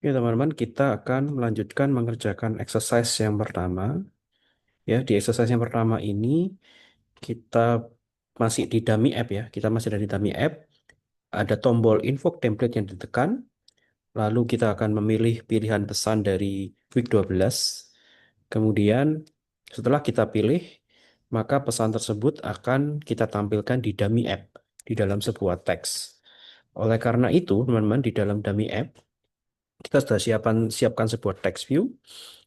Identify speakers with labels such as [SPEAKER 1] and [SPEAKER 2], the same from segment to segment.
[SPEAKER 1] Oke, teman-teman, kita akan melanjutkan mengerjakan exercise yang pertama. Ya, di exercise yang pertama ini kita masih di dummy app ya. Kita masih ada di dummy app. Ada tombol invoke template yang ditekan. Lalu kita akan memilih pilihan pesan dari week 12. Kemudian setelah kita pilih, maka pesan tersebut akan kita tampilkan di dummy app di dalam sebuah teks. Oleh karena itu, teman-teman, di dalam dummy app kita sudah siapkan sebuah text view.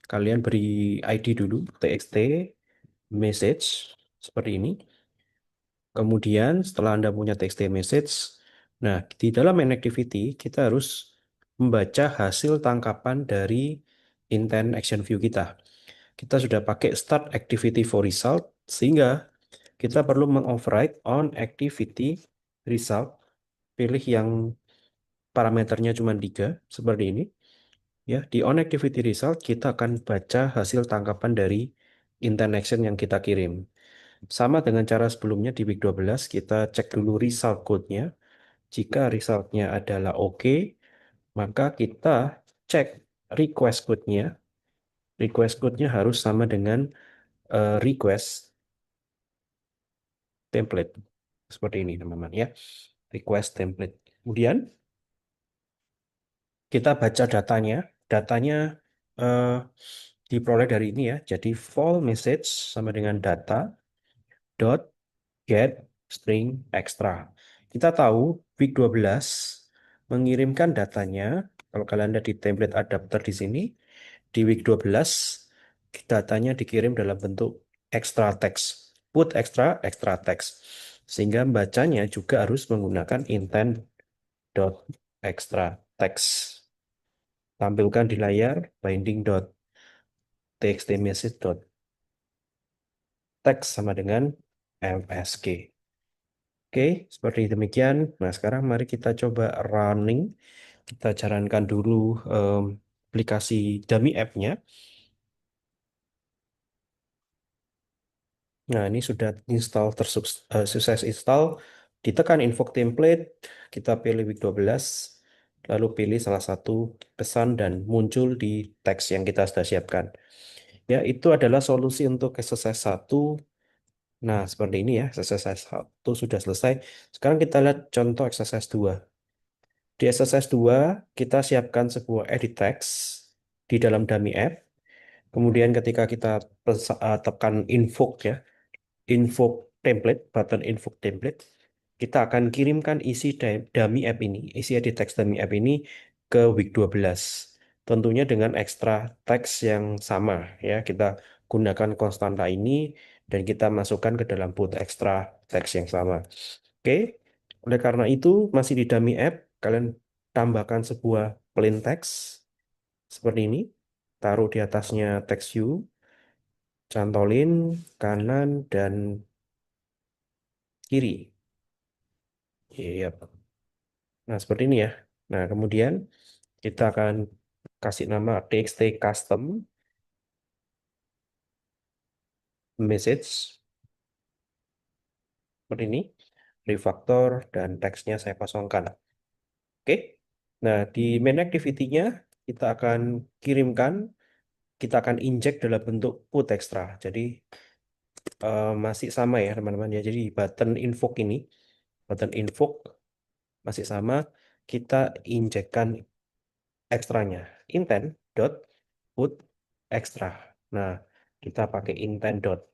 [SPEAKER 1] Kalian beri ID dulu, txt message seperti ini. Kemudian setelah Anda punya txt message, nah di dalam main activity kita harus membaca hasil tangkapan dari intent action view kita. Kita sudah pakai start activity for result, sehingga kita perlu mengoverride on activity result. Pilih yang parameternya cuma 3, seperti ini. Ya, di on activity result kita akan baca hasil tangkapan dari intent action yang kita kirim. Sama dengan cara sebelumnya di week 12, kita cek dulu result code-nya. Jika resultnya adalah oke, maka kita cek request code-nya. Request code-nya harus sama dengan request template. Seperti ini, teman-teman ya. Request template. Kemudian kita baca datanya. Datanya eh, diperoleh dari ini ya. Jadi vol message sama dengan data dot get string extra. Kita tahu week 12 mengirimkan datanya. Kalau kalian lihat di template adapter di sini, di week 12 datanya dikirim dalam bentuk extra text. Put extra, extra text. Sehingga bacanya juga harus menggunakan intent dot extra text. Tampilkan di layar binding dot txt message dot text sama dengan MSG. Oke, seperti demikian. Nah, sekarang mari kita coba running. Kita jalankan dulu em, aplikasi dummy app-nya. Nah, ini sudah install sukses install. Ditekan invoke template, kita pilih week 12, lalu pilih salah satu pesan dan muncul di teks yang kita sudah siapkan. Ya, itu adalah solusi untuk exercise 1. Nah, seperti ini ya, exercise 1 sudah selesai. Sekarang kita lihat contoh exercise 2. Di exercise 2, kita siapkan sebuah edit text di dalam dummy app. Kemudian ketika kita tekan invoke ya, invoke template, button invoke template, kita akan kirimkan isi dummy app ini, isi edit text dummy app ini ke week 12. Tentunya dengan ekstra teks yang sama ya, kita gunakan konstanta ini dan kita masukkan ke dalam boot ekstra teks yang sama. Oke, oleh karena itu masih di dummy app, kalian tambahkan sebuah plain text seperti ini, taruh di atasnya text view, cantolin kanan dan kiri. Iya. Nah, seperti ini ya. Nah, kemudian kita akan kasih nama txt custom message seperti ini, refactor dan teksnya saya kosongkan. Oke. Nah, di main activity-nya kita akan kirimkan, kita akan inject dalam bentuk put extra. Jadi masih sama ya teman-teman ya. Jadi button invoke masih sama. Kita injekkan ekstranya, intent dot put extra. Nah, kita pakai intent dot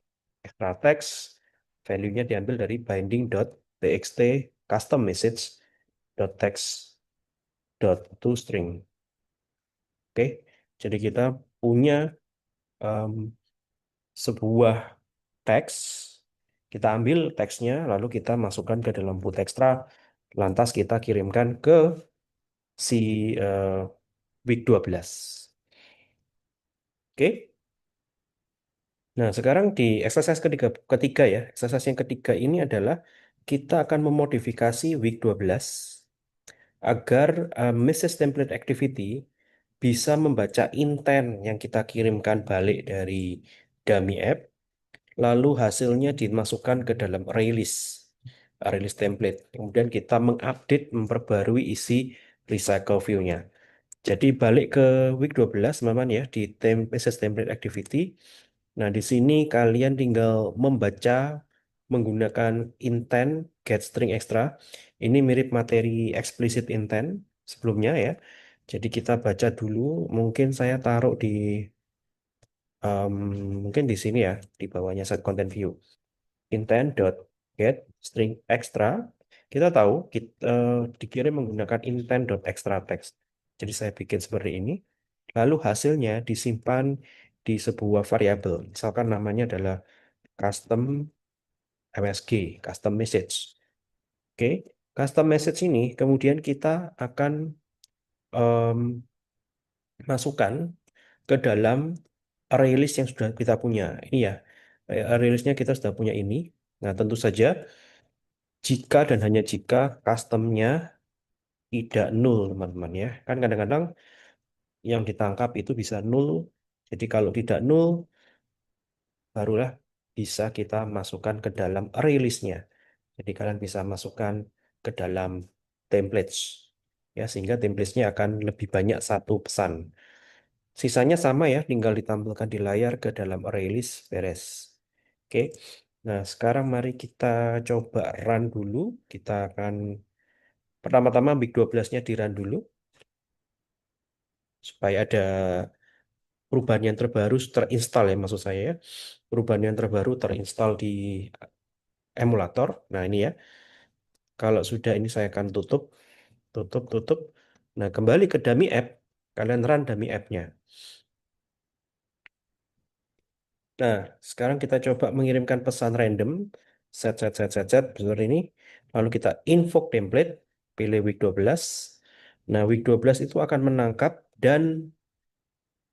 [SPEAKER 1] extra text, value-nya diambil dari binding dot txt custom message dot text dot toString. Oke, jadi kita punya em, sebuah teks, kita ambil teksnya, lalu kita masukkan ke dalam boot extra, lantas kita kirimkan ke si week 12. Oke. Nah, sekarang di exercise ketiga ya. Exercise yang ketiga ini adalah kita akan memodifikasi week 12 agar message template activity bisa membaca intent yang kita kirimkan balik dari dummy app, lalu hasilnya dimasukkan ke dalam release template. Kemudian kita mengupdate, memperbarui isi recycle view-nya. Jadi balik ke week 12 teman-teman ya di message template activity. Nah, di sini kalian tinggal membaca menggunakan intent get string extra. Ini mirip materi explicit intent sebelumnya ya. Jadi kita baca dulu, mungkin saya taruh di em, mungkin di sini ya, di bawahnya set content view. Intent dot get string extra. Kita tahu kita dikirim menggunakan intent dot extra text. Jadi saya bikin seperti ini. Lalu hasilnya disimpan di sebuah variabel. Misalkan namanya adalah custom MSG, custom message. Oke, custom message ini kemudian kita akan em, masukkan ke dalam array list yang sudah kita punya. Ini ya, array listnya kita sudah punya ini. Nah, tentu saja jika dan hanya jika customnya tidak null, teman-teman ya. Kan kadang-kadang yang ditangkap itu bisa null. Jadi kalau tidak null, barulah bisa kita masukkan ke dalam array list-nya. Jadi kalian bisa masukkan ke dalam templates ya sehingga templates-nya akan lebih banyak satu pesan. Sisanya sama ya, tinggal ditampilkan di layar ke dalam array list beres. Oke. Nah, sekarang mari kita coba run dulu. Kita akan pertama-tama Big 12-nya di run dulu supaya ada perubahan yang terbaru terinstall ya maksud saya ya. Perubahan yang terbaru terinstall di emulator. Nah, ini ya. Kalau sudah ini saya akan tutup, tutup, tutup. Nah, kembali ke dummy app. Kalian run dummy app-nya. Nah, sekarang kita coba mengirimkan pesan random. Set, set, set, set, set. Seperti ini. Lalu kita invoke template. Pilih week 12. Nah, week 12 itu akan menangkap dan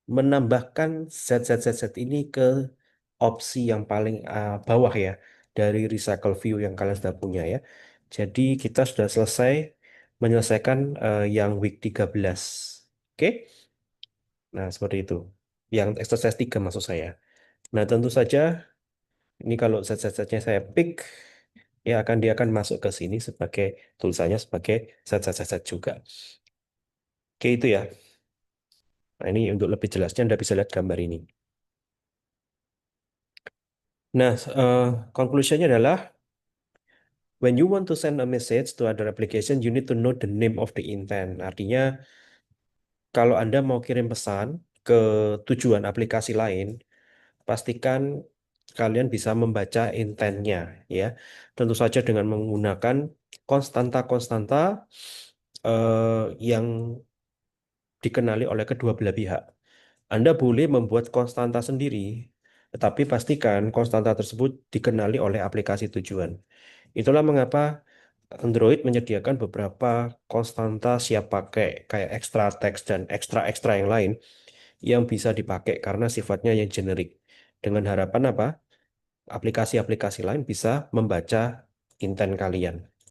[SPEAKER 1] menambahkan set, set, set, set ini ke opsi yang paling bawah ya. Dari recycle view yang kalian sudah punya ya. Jadi kita sudah selesai menyelesaikan yang week 13. Oke? Nah, seperti itu. Yang exercise 3 maksud saya. Nah, tentu saja ini kalau zat-zatnya saya pick, ya dia akan masuk ke sini sebagai tulisannya sebagai zat-zat juga. Oke, itu ya. Nah, ini untuk lebih jelasnya Anda bisa lihat gambar ini. Nah, conclusionnya adalah when you want to send a message to other application, you need to know the name of the intent. Artinya, kalau Anda mau kirim pesan ke tujuan aplikasi lain, pastikan kalian bisa membaca intentnya ya. Tentu saja dengan menggunakan konstanta-konstanta yang dikenali oleh kedua belah pihak. Anda boleh membuat konstanta sendiri, tetapi pastikan konstanta tersebut dikenali oleh aplikasi tujuan. Itulah mengapa Android menyediakan beberapa konstanta siap pakai kayak extra text dan ekstra-ekstra yang lain yang bisa dipakai karena sifatnya yang generik. Dengan harapan apa? Aplikasi-aplikasi lain bisa membaca intent kalian.